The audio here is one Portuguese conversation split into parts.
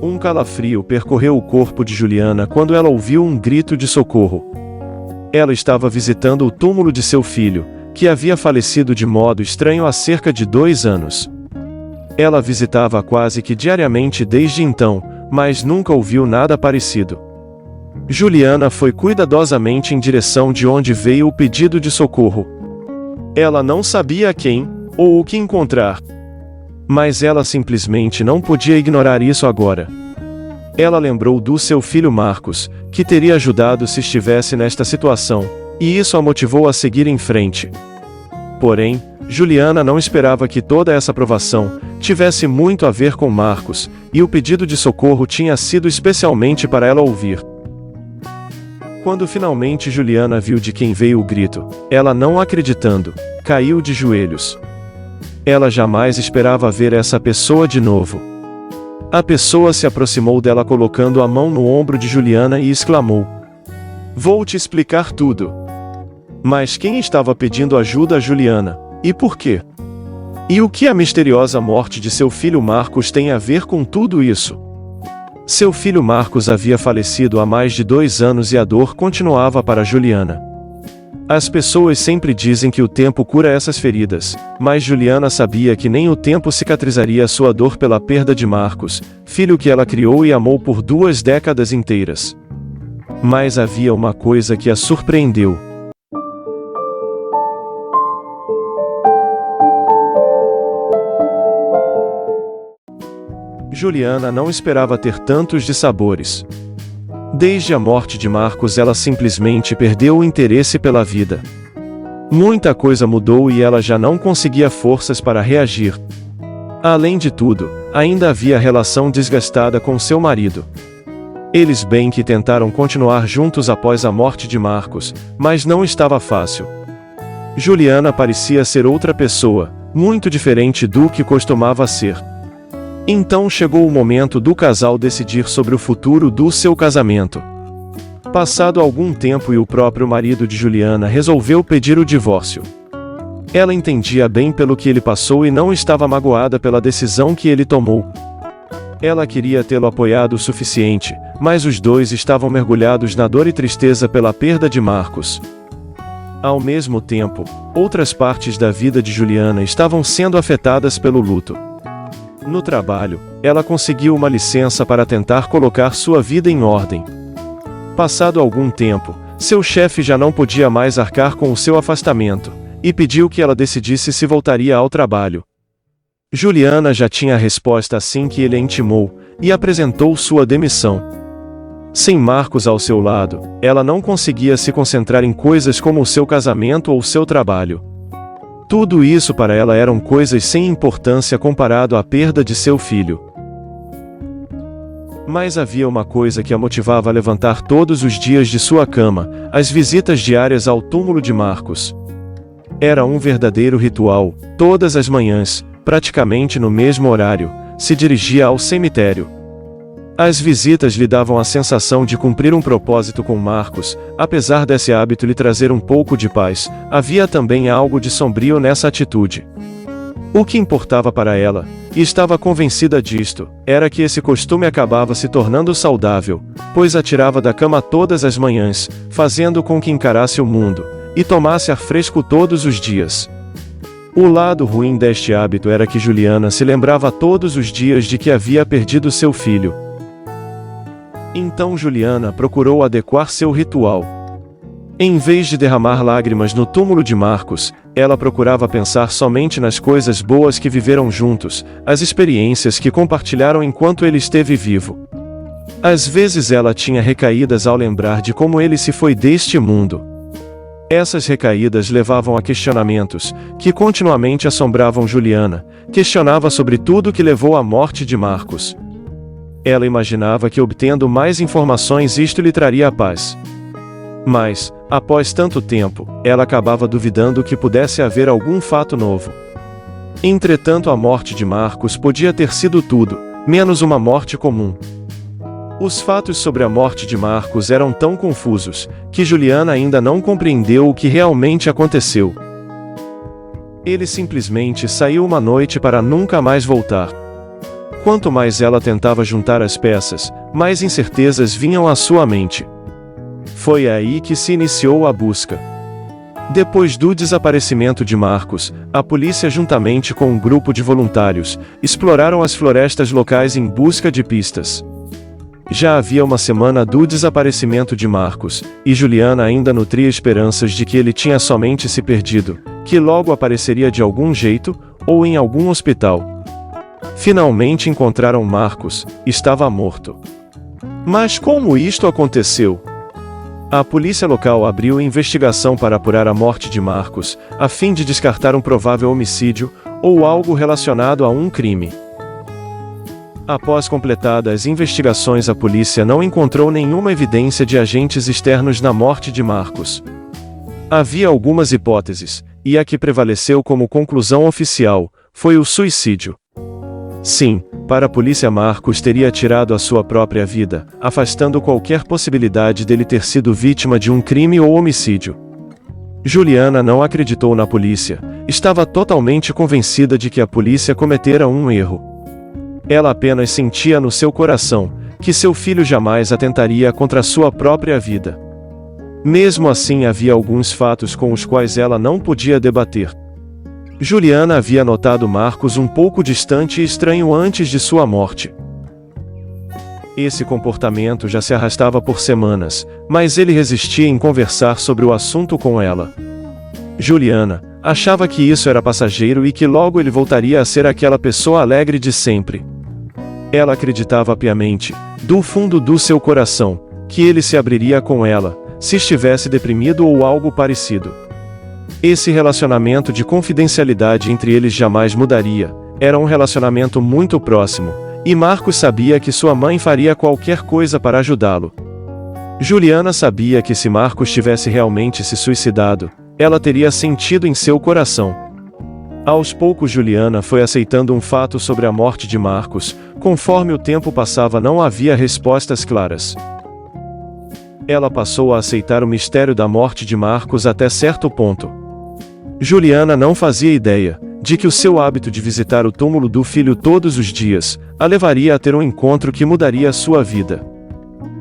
Um calafrio percorreu o corpo de Juliana quando ela ouviu um grito de socorro. Ela estava visitando o túmulo de seu filho, que havia falecido de modo estranho há cerca de 2 anos. Ela visitava quase que diariamente desde então, mas nunca ouviu nada parecido. Juliana foi cuidadosamente em direção de onde veio o pedido de socorro. Ela não sabia a quem, ou o que encontrar. Mas ela simplesmente não podia ignorar isso agora. Ela lembrou do seu filho Marcos, que teria ajudado se estivesse nesta situação, e isso a motivou a seguir em frente. Porém, Juliana não esperava que toda essa provação tivesse muito a ver com Marcos, e o pedido de socorro tinha sido especialmente para ela ouvir. Quando finalmente Juliana viu de quem veio o grito, ela, não acreditando, caiu de joelhos. Ela jamais esperava ver essa pessoa de novo. A pessoa se aproximou dela colocando a mão no ombro de Juliana e exclamou: "Vou te explicar tudo." Mas quem estava pedindo ajuda a Juliana? E por quê? E o que a misteriosa morte de seu filho Marcos tem a ver com tudo isso? Seu filho Marcos havia falecido há mais de 2 anos e a dor continuava para Juliana. As pessoas sempre dizem que o tempo cura essas feridas, mas Juliana sabia que nem o tempo cicatrizaria sua dor pela perda de Marcos, filho que ela criou e amou por 2 décadas inteiras. Mas havia uma coisa que a surpreendeu. Juliana não esperava ter tantos dissabores. Desde a morte de Marcos ela simplesmente perdeu o interesse pela vida. Muita coisa mudou e ela já não conseguia forças para reagir. Além de tudo, ainda havia a relação desgastada com seu marido. Eles bem que tentaram continuar juntos após a morte de Marcos, mas não estava fácil. Juliana parecia ser outra pessoa, muito diferente do que costumava ser. Então chegou o momento do casal decidir sobre o futuro do seu casamento. Passado algum tempo e o próprio marido de Juliana resolveu pedir o divórcio. Ela entendia bem pelo que ele passou e não estava magoada pela decisão que ele tomou. Ela queria tê-lo apoiado o suficiente, mas os dois estavam mergulhados na dor e tristeza pela perda de Marcos. Ao mesmo tempo, outras partes da vida de Juliana estavam sendo afetadas pelo luto. No trabalho, ela conseguiu uma licença para tentar colocar sua vida em ordem. Passado algum tempo, seu chefe já não podia mais arcar com o seu afastamento, e pediu que ela decidisse se voltaria ao trabalho. Juliana já tinha a resposta assim que ele a intimou, e apresentou sua demissão. Sem Marcos ao seu lado, ela não conseguia se concentrar em coisas como o seu casamento ou seu trabalho. Tudo isso para ela eram coisas sem importância comparado à perda de seu filho. Mas havia uma coisa que a motivava a levantar todos os dias de sua cama: as visitas diárias ao túmulo de Marcos. Era um verdadeiro ritual. Todas as manhãs, praticamente no mesmo horário, se dirigia ao cemitério. As visitas lhe davam a sensação de cumprir um propósito com Marcos. Apesar desse hábito lhe trazer um pouco de paz, havia também algo de sombrio nessa atitude. O que importava para ela, e estava convencida disto, era que esse costume acabava se tornando saudável, pois a tirava da cama todas as manhãs, fazendo com que encarasse o mundo, e tomasse ar fresco todos os dias. O lado ruim deste hábito era que Juliana se lembrava todos os dias de que havia perdido seu filho. Então Juliana procurou adequar seu ritual. Em vez de derramar lágrimas no túmulo de Marcos, ela procurava pensar somente nas coisas boas que viveram juntos, as experiências que compartilharam enquanto ele esteve vivo. Às vezes ela tinha recaídas ao lembrar de como ele se foi deste mundo. Essas recaídas levavam a questionamentos, que continuamente assombravam Juliana. Questionava sobre tudo que levou à morte de Marcos. Ela imaginava que obtendo mais informações isto lhe traria a paz. Mas, após tanto tempo, ela acabava duvidando que pudesse haver algum fato novo. Entretanto, a morte de Marcos podia ter sido tudo, menos uma morte comum. Os fatos sobre a morte de Marcos eram tão confusos, que Juliana ainda não compreendeu o que realmente aconteceu. Ele simplesmente saiu uma noite para nunca mais voltar. Quanto mais ela tentava juntar as peças, mais incertezas vinham à sua mente. Foi aí que se iniciou a busca. Depois do desaparecimento de Marcos, a polícia, juntamente com um grupo de voluntários, exploraram as florestas locais em busca de pistas. Já havia uma semana do desaparecimento de Marcos, e Juliana ainda nutria esperanças de que ele tinha somente se perdido, que logo apareceria de algum jeito, ou em algum hospital. Finalmente encontraram Marcos, estava morto. Mas como isto aconteceu? A polícia local abriu investigação para apurar a morte de Marcos, a fim de descartar um provável homicídio, ou algo relacionado a um crime. Após completadas as investigações, a polícia não encontrou nenhuma evidência de agentes externos na morte de Marcos. Havia algumas hipóteses, e a que prevaleceu como conclusão oficial foi o suicídio. Sim, para a polícia, Marcos teria tirado a sua própria vida, afastando qualquer possibilidade dele ter sido vítima de um crime ou homicídio. Juliana não acreditou na polícia, estava totalmente convencida de que a polícia cometera um erro. Ela apenas sentia no seu coração que seu filho jamais atentaria contra sua própria vida. Mesmo assim, havia alguns fatos com os quais ela não podia debater. Juliana havia notado Marcos um pouco distante e estranho antes de sua morte. Esse comportamento já se arrastava por semanas, mas ele resistia em conversar sobre o assunto com ela. Juliana achava que isso era passageiro e que logo ele voltaria a ser aquela pessoa alegre de sempre. Ela acreditava piamente, do fundo do seu coração, que ele se abriria com ela, se estivesse deprimido ou algo parecido. Esse relacionamento de confidencialidade entre eles jamais mudaria, era um relacionamento muito próximo, e Marcos sabia que sua mãe faria qualquer coisa para ajudá-lo. Juliana sabia que se Marcos tivesse realmente se suicidado, ela teria sentido em seu coração. Aos poucos, Juliana foi aceitando um fato sobre a morte de Marcos, conforme o tempo passava não havia respostas claras. Ela passou a aceitar o mistério da morte de Marcos até certo ponto. Juliana não fazia ideia de que o seu hábito de visitar o túmulo do filho todos os dias a levaria a ter um encontro que mudaria sua vida.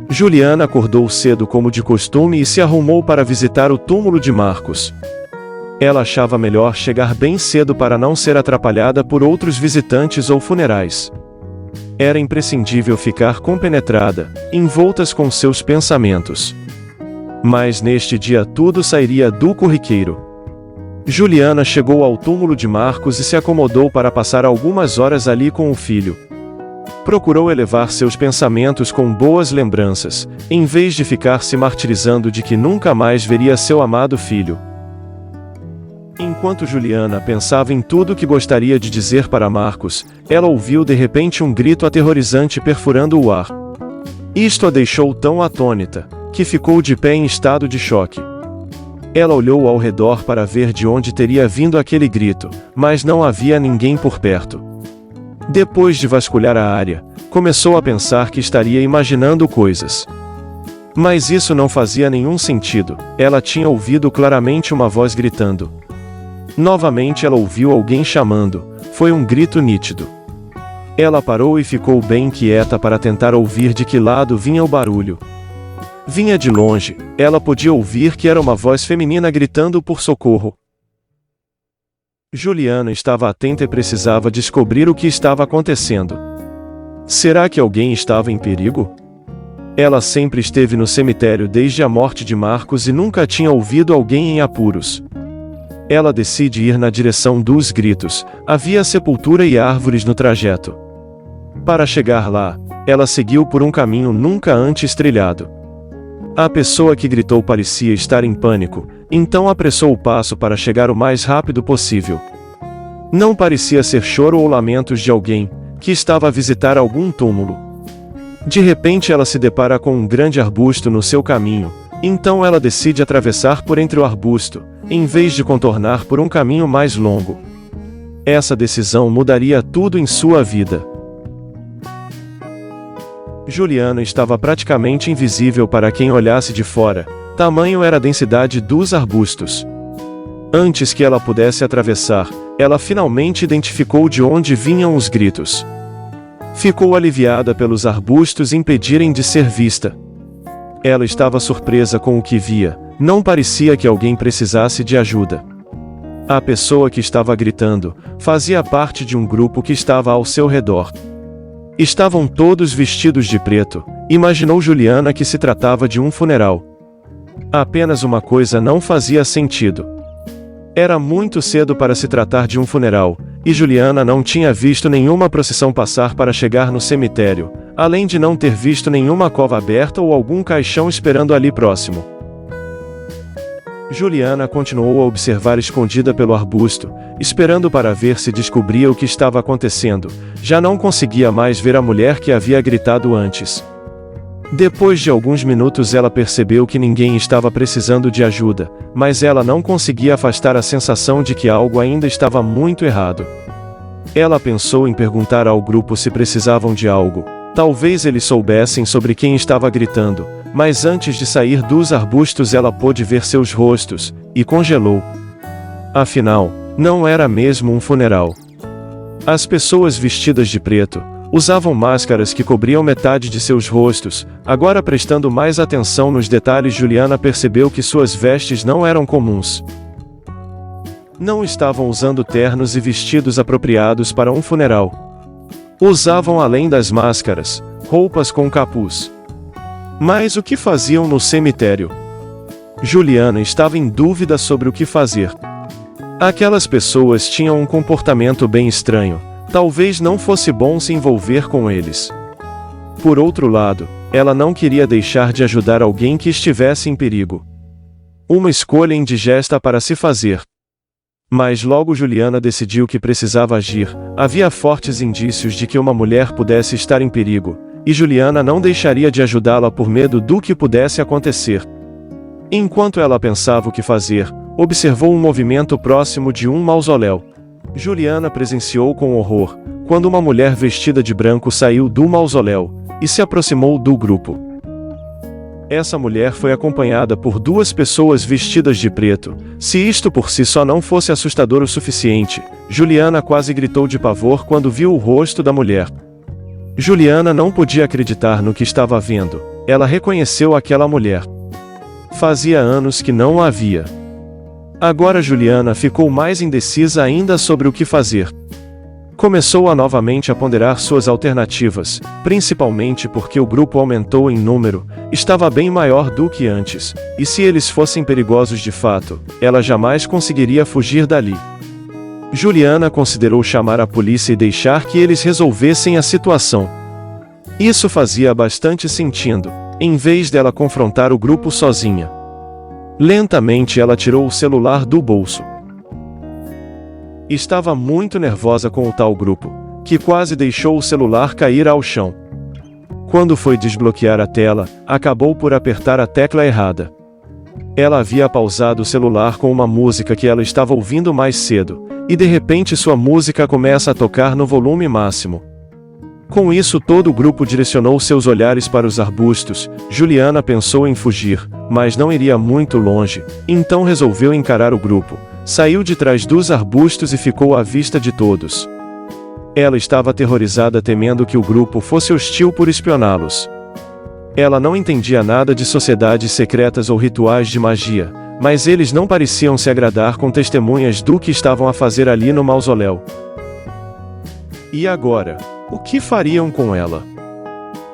Juliana acordou cedo como de costume e se arrumou para visitar o túmulo de Marcos. Ela achava melhor chegar bem cedo para não ser atrapalhada por outros visitantes ou funerais. Era imprescindível ficar compenetrada, envoltas com seus pensamentos. Mas neste dia tudo sairia do corriqueiro. Juliana chegou ao túmulo de Marcos e se acomodou para passar algumas horas ali com o filho. Procurou elevar seus pensamentos com boas lembranças, em vez de ficar se martirizando de que nunca mais veria seu amado filho. Enquanto Juliana pensava em tudo que gostaria de dizer para Marcos, ela ouviu de repente um grito aterrorizante perfurando o ar. Isto a deixou tão atônita, que ficou de pé em estado de choque. Ela olhou ao redor para ver de onde teria vindo aquele grito, mas não havia ninguém por perto. Depois de vasculhar a área, começou a pensar que estaria imaginando coisas. Mas isso não fazia nenhum sentido, ela tinha ouvido claramente uma voz gritando. Novamente ela ouviu alguém chamando, foi um grito nítido. Ela parou e ficou bem quieta para tentar ouvir de que lado vinha o barulho. Vinha de longe, ela podia ouvir que era uma voz feminina gritando por socorro. Juliana estava atenta e precisava descobrir o que estava acontecendo. Será que alguém estava em perigo? Ela sempre esteve no cemitério desde a morte de Marcos e nunca tinha ouvido alguém em apuros. Ela decide ir na direção dos gritos, havia sepultura e árvores no trajeto. Para chegar lá, ela seguiu por um caminho nunca antes trilhado. A pessoa que gritou parecia estar em pânico, então apressou o passo para chegar o mais rápido possível. Não parecia ser choro ou lamentos de alguém que estava a visitar algum túmulo. De repente ela se depara com um grande arbusto no seu caminho, então ela decide atravessar por entre o arbusto, em vez de contornar por um caminho mais longo. Essa decisão mudaria tudo em sua vida. Juliana estava praticamente invisível para quem olhasse de fora, tamanho era a densidade dos arbustos. Antes que ela pudesse atravessar, ela finalmente identificou de onde vinham os gritos. Ficou aliviada pelos arbustos impedirem de ser vista. Ela estava surpresa com o que via, não parecia que alguém precisasse de ajuda. A pessoa que estava gritando fazia parte de um grupo que estava ao seu redor. Estavam todos vestidos de preto. Imaginou Juliana que se tratava de um funeral. Apenas uma coisa não fazia sentido. Era muito cedo para se tratar de um funeral, e Juliana não tinha visto nenhuma procissão passar para chegar no cemitério, além de não ter visto nenhuma cova aberta ou algum caixão esperando ali próximo. Juliana continuou a observar escondida pelo arbusto, esperando para ver se descobria o que estava acontecendo. Já não conseguia mais ver a mulher que havia gritado antes. Depois de alguns minutos ela percebeu que ninguém estava precisando de ajuda, mas ela não conseguia afastar a sensação de que algo ainda estava muito errado. Ela pensou em perguntar ao grupo se precisavam de algo. Talvez eles soubessem sobre quem estava gritando, mas antes de sair dos arbustos ela pôde ver seus rostos, e congelou. Afinal, não era mesmo um funeral. As pessoas vestidas de preto usavam máscaras que cobriam metade de seus rostos. Agora, prestando mais atenção nos detalhes, Juliana percebeu que suas vestes não eram comuns. Não estavam usando ternos e vestidos apropriados para um funeral. Usavam, além das máscaras, roupas com capuz. Mas o que faziam no cemitério? Juliana estava em dúvida sobre o que fazer. Aquelas pessoas tinham um comportamento bem estranho. Talvez não fosse bom se envolver com eles. Por outro lado, ela não queria deixar de ajudar alguém que estivesse em perigo. Uma escolha indigesta para se fazer. Mas logo Juliana decidiu que precisava agir. Havia fortes indícios de que uma mulher pudesse estar em perigo, e Juliana não deixaria de ajudá-la por medo do que pudesse acontecer. Enquanto ela pensava o que fazer, observou um movimento próximo de um mausoléu. Juliana presenciou com horror, quando uma mulher vestida de branco saiu do mausoléu, e se aproximou do grupo. Essa mulher foi acompanhada por duas pessoas vestidas de preto. Se isto por si só não fosse assustador o suficiente, Juliana quase gritou de pavor quando viu o rosto da mulher. Juliana não podia acreditar no que estava vendo. Ela reconheceu aquela mulher. Fazia anos que não a via. Agora Juliana ficou mais indecisa ainda sobre o que fazer. Começou a novamente a ponderar suas alternativas, principalmente porque o grupo aumentou em número, estava bem maior do que antes, e se eles fossem perigosos de fato, ela jamais conseguiria fugir dali. Juliana considerou chamar a polícia e deixar que eles resolvessem a situação. Isso fazia bastante sentido, em vez dela confrontar o grupo sozinha. Lentamente ela tirou o celular do bolso. Estava muito nervosa com o tal grupo, que quase deixou o celular cair ao chão. Quando foi desbloquear a tela, acabou por apertar a tecla errada. Ela havia pausado o celular com uma música que ela estava ouvindo mais cedo, e de repente sua música começa a tocar no volume máximo. Com isso todo o grupo direcionou seus olhares para os arbustos. Juliana pensou em fugir, mas não iria muito longe, então resolveu encarar o grupo. Saiu de trás dos arbustos e ficou à vista de todos. Ela estava aterrorizada, temendo que o grupo fosse hostil por espioná-los. Ela não entendia nada de sociedades secretas ou rituais de magia, mas eles não pareciam se agradar com testemunhas do que estavam a fazer ali no mausoléu. E agora? O que fariam com ela?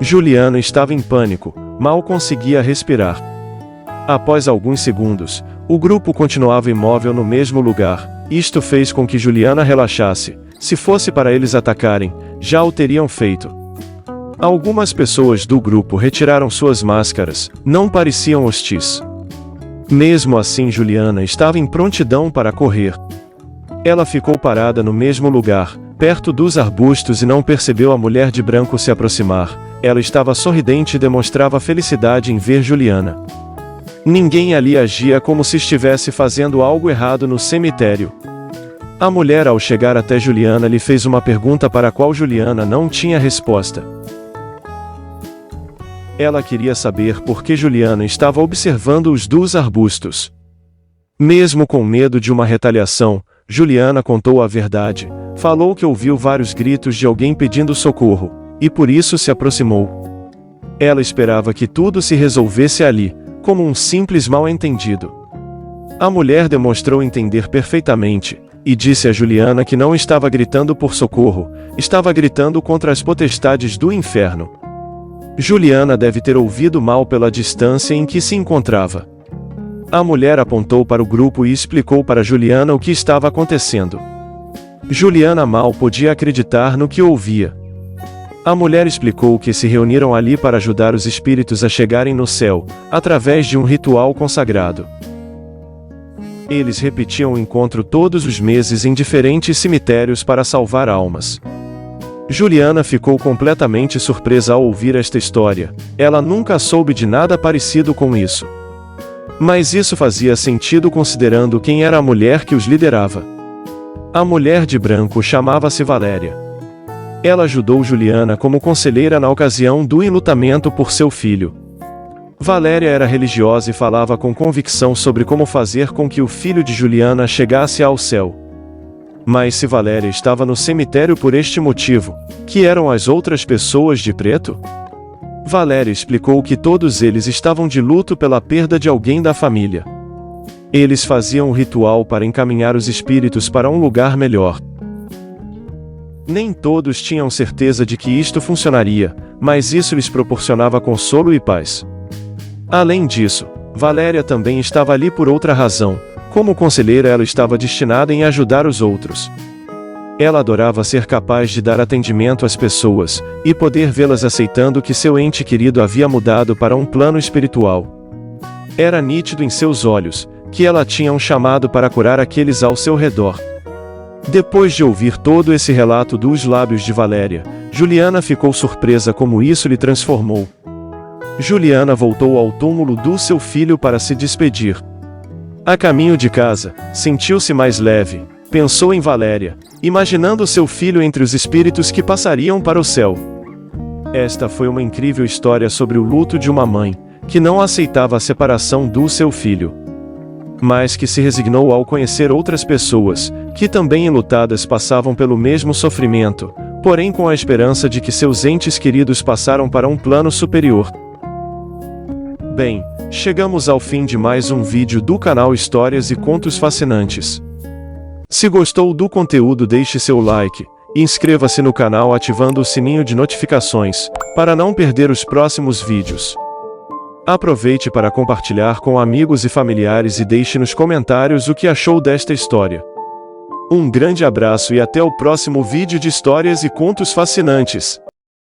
Juliana estava em pânico, mal conseguia respirar. Após alguns segundos, o grupo continuava imóvel no mesmo lugar. Isto fez com que Juliana relaxasse. Se fosse para eles atacarem, já o teriam feito. Algumas pessoas do grupo retiraram suas máscaras, não pareciam hostis. Mesmo assim, Juliana estava em prontidão para correr. Ela ficou parada no mesmo lugar, perto dos arbustos, e não percebeu a mulher de branco se aproximar. Ela estava sorridente e demonstrava felicidade em ver Juliana. Ninguém ali agia como se estivesse fazendo algo errado no cemitério. A mulher, ao chegar até Juliana, lhe fez uma pergunta para a qual Juliana não tinha resposta. Ela queria saber por que Juliana estava observando os dos arbustos. Mesmo com medo de uma retaliação, Juliana contou a verdade. Falou que ouviu vários gritos de alguém pedindo socorro. e por isso se aproximou. Ela esperava que tudo se resolvesse ali, como um simples mal-entendido. A mulher demonstrou entender perfeitamente, e disse a Juliana que não estava gritando por socorro, estava gritando contra as potestades do inferno. Juliana deve ter ouvido mal pela distância em que se encontrava. A mulher apontou para o grupo e explicou para Juliana o que estava acontecendo. Juliana mal podia acreditar no que ouvia. A mulher explicou que se reuniram ali para ajudar os espíritos a chegarem no céu, através de um ritual consagrado. Eles repetiam o encontro todos os meses em diferentes cemitérios para salvar almas. Juliana ficou completamente surpresa ao ouvir esta história. Ela nunca soube de nada parecido com isso. Mas isso fazia sentido considerando quem era a mulher que os liderava. A mulher de branco chamava-se Valéria. Ela ajudou Juliana como conselheira na ocasião do enlutamento por seu filho. Valéria era religiosa e falava com convicção sobre como fazer com que o filho de Juliana chegasse ao céu. Mas se Valéria estava no cemitério por este motivo, que eram as outras pessoas de preto? Valéria explicou que todos eles estavam de luto pela perda de alguém da família. Eles faziam um ritual para encaminhar os espíritos para um lugar melhor. Nem todos tinham certeza de que isto funcionaria, mas isso lhes proporcionava consolo e paz. Além disso, Valéria também estava ali por outra razão. Como conselheira, ela estava destinada em ajudar os outros. Ela adorava ser capaz de dar atendimento às pessoas, e poder vê-las aceitando que seu ente querido havia mudado para um plano espiritual. Era nítido em seus olhos, que ela tinha um chamado para curar aqueles ao seu redor. Depois de ouvir todo esse relato dos lábios de Valéria, Juliana ficou surpresa como isso lhe transformou. Juliana voltou ao túmulo do seu filho para se despedir. A caminho de casa, sentiu-se mais leve, pensou em Valéria, imaginando seu filho entre os espíritos que passariam para o céu. Esta foi uma incrível história sobre o luto de uma mãe, que não aceitava a separação do seu filho, mas que se resignou ao conhecer outras pessoas, que também enlutadas passavam pelo mesmo sofrimento, porém com a esperança de que seus entes queridos passaram para um plano superior. Bem, chegamos ao fim de mais um vídeo do canal Histórias e Contos Fascinantes. Se gostou do conteúdo, deixe seu like, e inscreva-se no canal ativando o sininho de notificações, para não perder os próximos vídeos. Aproveite para compartilhar com amigos e familiares e deixe nos comentários o que achou desta história. Um grande abraço e até o próximo vídeo de Histórias e Contos Fascinantes.